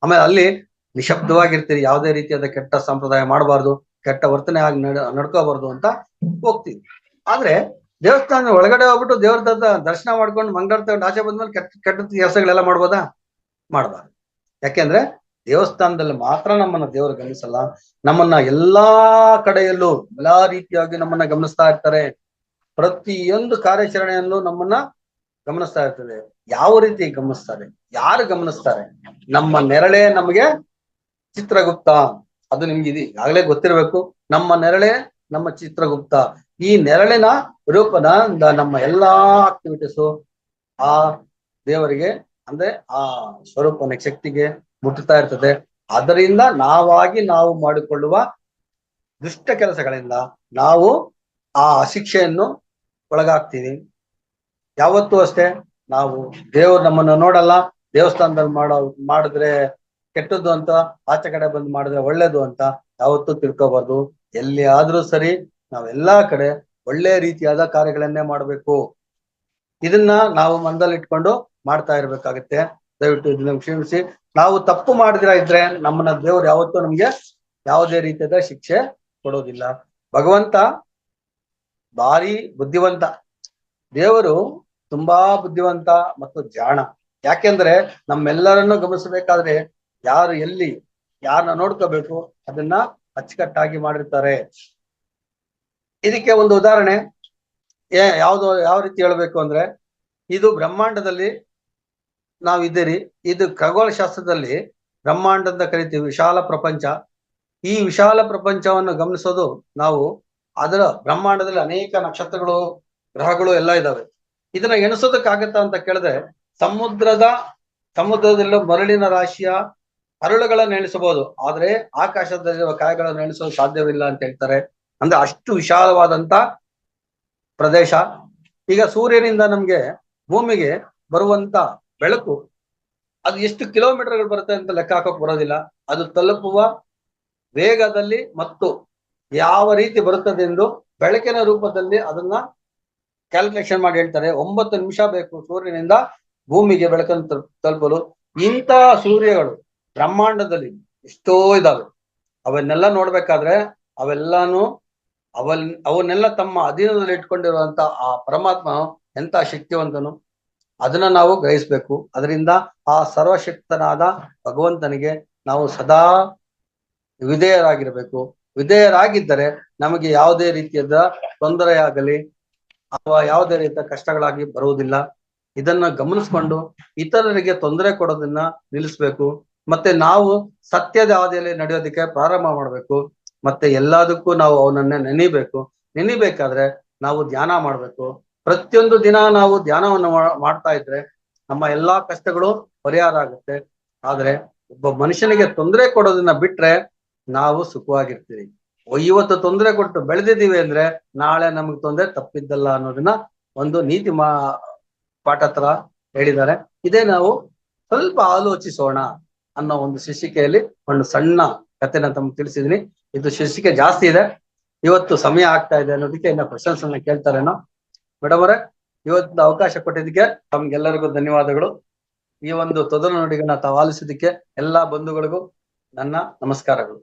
ಆಮೇಲೆ ಅಲ್ಲಿ ನಿಶಬ್ದವಾಗಿರ್ತೀರಿ, ಯಾವುದೇ ರೀತಿಯಾದ ಕೆಟ್ಟ ಸಂಪ್ರದಾಯ ಮಾಡಬಾರ್ದು, ಕೆಟ್ಟ ವರ್ತನೆ ಆಗಿ ನಡ್ಕೋಬಾರ್ದು ಅಂತ ಹೋಗ್ತೀವಿ. ಆದ್ರೆ ದೇವಸ್ಥಾನ ಒಳಗಡೆ ಹೋಗ್ಬಿಟ್ಟು ದೇವ್ರ ದರ್ಶನ ಮಾಡ್ಕೊಂಡು ಮಂಗಳಾರತಿ ತಗೊಂಡು ಆಚೆ ಬಂದ್ಮೇಲೆ ಕೆಟ್ಟ ಕೆಲಸಗಳೆಲ್ಲ ಮಾಡ್ಬೋದಾ? ಮಾಡಬಾರ್ದು. ಯಾಕೆಂದ್ರೆ ದೇವಸ್ಥಾನದಲ್ಲಿ ಮಾತ್ರ ನಮ್ಮನ್ನ ದೇವರು ಗಮನಿಸಲ್ಲ, ನಮ್ಮನ್ನ ಎಲ್ಲಾ ಕಡೆಯಲ್ಲೂ ಎಲ್ಲಾ ರೀತಿಯಾಗಿ ನಮ್ಮನ್ನ ಗಮನಿಸ್ತಾ ಇರ್ತಾರೆ. ಪ್ರತಿಯೊಂದು ಕಾರ್ಯಾಚರಣೆಯಲ್ಲೂ ನಮ್ಮನ್ನ ಗಮನಿಸ್ತಾ ಇರ್ತದೆ. ಯಾವ ರೀತಿ ಗಮನಿಸ್ತಾರೆ, ಯಾರು ಗಮನಿಸ್ತಾರೆ? ನಮ್ಮ ನೆರಳೇ ನಮಗೆ ಚಿತ್ರಗುಪ್ತ. ಅದು ನಿಮ್ಗೆ ಈಗಾಗಲೇ ಗೊತ್ತಿರಬೇಕು. ನಮ್ಮ ನೆರಳೇ ನಮ್ಮ ಚಿತ್ರಗುಪ್ತ. ಈ ನೆರಳಿನ ರೂಪದ ನಮ್ಮ ಎಲ್ಲಾ ಆಕ್ಟಿವಿಟೀಸು ಆ ದೇವರಿಗೆ, ಅಂದ್ರೆ ಆ ಸ್ವರೂಪನ ಶಕ್ತಿಗೆ ಮುಟ್ಟುತ್ತಾ ಇರ್ತದೆ. ಅದರಿಂದ ನಾವು ಮಾಡಿಕೊಳ್ಳುವ ದುಷ್ಟ ಕೆಲಸಗಳಿಂದ ನಾವು ಆ ಶಿಕ್ಷೆಯನ್ನು ಒಳಗಾಗ್ತೀವಿ. ಯಾವತ್ತೂ ಅಷ್ಟೇ ನಾವು ದೇವ್ರು ನಮ್ಮನ್ನ ನೋಡಲ್ಲ, ದೇವಸ್ಥಾನದಲ್ಲಿ ಮಾಡಿದ್ರೆ ಕೆಟ್ಟದ್ದು ಅಂತ, ಆಚೆ ಕಡೆ ಬಂದು ಮಾಡಿದ್ರೆ ಒಳ್ಳೇದು ಅಂತ ಯಾವತ್ತೂ ತಿಳ್ಕೊಬಾರ್ದು. ಎಲ್ಲಿ ಆದ್ರೂ ಸರಿ ನಾವೆಲ್ಲಾ ಕಡೆ ಒಳ್ಳೆ ರೀತಿಯಾದ ಕಾರ್ಯಗಳನ್ನೇ ಮಾಡ್ಬೇಕು. ಇದನ್ನ ನಾವು ಮನದಲ್ಲಿ ಇಟ್ಕೊಂಡು ಮಾಡ್ತಾ ಇರ್ಬೇಕಾಗತ್ತೆ. ದಯವಿಟ್ಟು ಇದನ್ನ ಕ್ಷಮಿಸಿ. ನಾವು ತಪ್ಪು ಮಾಡಿದ್ರ ಇದ್ರೆ ನಮ್ಮನ್ನ ದೇವ್ರು ಯಾವತ್ತೂ ನಮ್ಗೆ ಯಾವುದೇ ರೀತಿಯಾದ ಶಿಕ್ಷೆ ಕೊಡೋದಿಲ್ಲ. ಭಗವಂತ ಭಾರಿ ಬುದ್ಧಿವಂತ, ದೇವರು ತುಂಬಾ ಬುದ್ಧಿವಂತ ಮತ್ತು ಜಾಣ. ಯಾಕೆಂದ್ರೆ ನಮ್ಮೆಲ್ಲರನ್ನು ಗಮನಿಸಬೇಕಾದ್ರೆ ಯಾರು ಎಲ್ಲಿ ಯಾರನ್ನ ನೋಡ್ಕೋಬೇಕು ಅದನ್ನ ಅಚ್ಚುಕಟ್ಟಾಗಿ ಮಾಡಿರ್ತಾರೆ. ಇದಕ್ಕೆ ಒಂದು ಉದಾಹರಣೆ ಯಾವ ರೀತಿ ಹೇಳ್ಬೇಕು ಅಂದ್ರೆ, ಇದು ಬ್ರಹ್ಮಾಂಡದಲ್ಲಿ ನಾವಿದ್ದೀರಿ. ಇದು ಖಗೋಳ ಶಾಸ್ತ್ರದಲ್ಲಿ ಬ್ರಹ್ಮಾಂಡ ಅಂತ ಕರಿತೀವಿ, ವಿಶಾಲ ಪ್ರಪಂಚ. ಈ ವಿಶಾಲ ಪ್ರಪಂಚವನ್ನು ಗಮನಿಸೋದು ನಾವು ಅದರ ಬ್ರಹ್ಮಾಂಡದಲ್ಲಿ ಅನೇಕ ನಕ್ಷತ್ರಗಳು, ಗ್ರಹಗಳು ಎಲ್ಲ ಇದಾವೆ. ಇದನ್ನ ಎಣಿಸೋದಕ್ಕಾಗತ್ತಾ ಅಂತ ಕೇಳಿದ್ರೆ ಸಮುದ್ರದಲ್ಲಿ ಮರಳಿನ ರಾಶಿಯ ಹರಳುಗಳನ್ನ ಎಣಿಸಬಹುದು, ಆದ್ರೆ ಆಕಾಶದಲ್ಲಿರುವ ಕಾಯಗಳನ್ನು ಎಣಿಸೋದು ಸಾಧ್ಯವಿಲ್ಲ ಅಂತ ಹೇಳ್ತಾರೆ. ಅಂದ್ರೆ ಅಷ್ಟು ವಿಶಾಲವಾದಂತ ಪ್ರದೇಶ. ಈಗ ಸೂರ್ಯನಿಂದ ನಮ್ಗೆ ಭೂಮಿಗೆ ಬರುವಂತ ಬೆಳಕು ಅದು ಎಷ್ಟು ಕಿಲೋಮೀಟರ್ಗಳು ಬರುತ್ತೆ ಅಂತ ಲೆಕ್ಕ ಹಾಕೋಕ್ ಬರೋದಿಲ್ಲ. ಅದು ತಲುಪುವ ವೇಗದಲ್ಲಿ ಮತ್ತು ಯಾವ ರೀತಿ ಬರುತ್ತದೆ ಎಂದು ಬೆಳಕಿನ ರೂಪದಲ್ಲಿ ಅದನ್ನ ಕ್ಯಾಲ್ಕುಲೇಷನ್ ಮಾಡಿ ಹೇಳ್ತಾರೆ. 9 ನಿಮಿಷ ಬೇಕು ಸೂರ್ಯನಿಂದ ಭೂಮಿಗೆ ಬೆಳಕನ್ನು ತಲುಪಲು. ಇಂತಹ ಸೂರ್ಯಗಳು ಬ್ರಹ್ಮಾಂಡದಲ್ಲಿ ಎಷ್ಟೋ ಇದಾವೆ. ಅವನ್ನೆಲ್ಲ ನೋಡ್ಬೇಕಾದ್ರೆ ಅವನ್ನೆಲ್ಲ ತಮ್ಮ ಅಧೀನದಲ್ಲಿ ಇಟ್ಕೊಂಡಿರುವಂತ ಆ ಪರಮಾತ್ಮ ಎಂತ ಶಕ್ತಿವಂತನು, ಅದನ್ನ ನಾವು ಗ್ರಹಿಸ್ಬೇಕು. ಅದರಿಂದ ಆ ಸರ್ವಶಕ್ತನಾದ ಭಗವಂತನಿಗೆ ನಾವು ಸದಾ ವಿಧೇಯರಾಗಿರ್ಬೇಕು. ವಿಧೇಯರಾಗಿದ್ದರೆ ನಮಗೆ ಯಾವುದೇ ರೀತಿಯಾದ ತೊಂದರೆಯಾಗಲಿ ಅಥವಾ ಯಾವುದೇ ರೀತಿಯ ಕಷ್ಟಗಳಾಗಿ ಬರುವುದಿಲ್ಲ. ಇದನ್ನ ಗಮನಿಸ್ಕೊಂಡು ಇತರರಿಗೆ ತೊಂದರೆ ಕೊಡೋದನ್ನ ನಿಲ್ಲಿಸ್ಬೇಕು. ಮತ್ತೆ ನಾವು ಸತ್ಯದ ಹಾದಿಯಲ್ಲಿ ನಡೆಯೋದಕ್ಕೆ ಪ್ರಾರಂಭ ಮಾಡ್ಬೇಕು. ಮತ್ತೆ ಎಲ್ಲದಕ್ಕೂ ನಾವು ಅವನನ್ನೇ ನೆನಿಬೇಕಾದ್ರೆ ನಾವು ಧ್ಯಾನ ಮಾಡ್ಬೇಕು. ಪ್ರತಿಯೊಂದು ದಿನ ನಾವು ಧ್ಯಾನವನ್ನು ಮಾಡ್ತಾ ಇದ್ರೆ ನಮ್ಮ ಎಲ್ಲಾ ಕಷ್ಟಗಳು ಪರಿಹಾರ ಆಗುತ್ತೆ. ಆದ್ರೆ ಒಬ್ಬ ಮನುಷ್ಯನಿಗೆ ತೊಂದರೆ ಕೊಡೋದನ್ನ ಬಿಟ್ರೆ ನಾವು ಸುಖವಾಗಿರ್ತೀವಿ. ಇವತ್ತು ತೊಂದರೆ ಕೊಟ್ಟು ಬೆಳೆದಿದ್ದೀವಿ ಅಂದ್ರೆ ನಾಳೆ ನಮಗೆ ತೊಂದರೆ ತಪ್ಪಿದ್ದಲ್ಲ ಅನ್ನೋದನ್ನ ಒಂದು ನೀತಿ ಪಾಠ ತರ ಹೇಳಿದ್ದಾರೆ. ಇದೇ ನಾವು ಸ್ವಲ್ಪ ಆಲೋಚಿಸೋಣ ಅನ್ನೋ ಒಂದು ಶೀರ್ಷಿಕೆಯಲ್ಲಿ ಒಂದು ಸಣ್ಣ ಕಥೆನ ತಮ್ಗೆ ತಿಳಿಸಿದೀನಿ. ಇದು ಶೀರ್ಷಿಕೆ ಜಾಸ್ತಿ ಇದೆ, ಇವತ್ತು ಸಮಯ ಆಗ್ತಾ ಇದೆ ಅನ್ನೋದಕ್ಕೆ ಇನ್ನ ಕ್ವಶನ್ಸ್ ಅನ್ನ ಕೇಳ್ತಾರೇನೋ. ಮೇಡಮ್ ಅವರೇ, ಇವತ್ತು ಅವಕಾಶ ಕೊಟ್ಟಿದ್ದಕ್ಕೆ ತಮ್ಗೆಲ್ಲರಿಗೂ ಧನ್ಯವಾದಗಳು. ಈ ಒಂದು ತೊದಲು ನುಡಿಗಳನ್ನ ತಾವು ಆಲಿಸಿದ್ದಕ್ಕೆ ಎಲ್ಲಾ ಬಂಧುಗಳಿಗೂ ನನ್ನ ನಮಸ್ಕಾರಗಳು.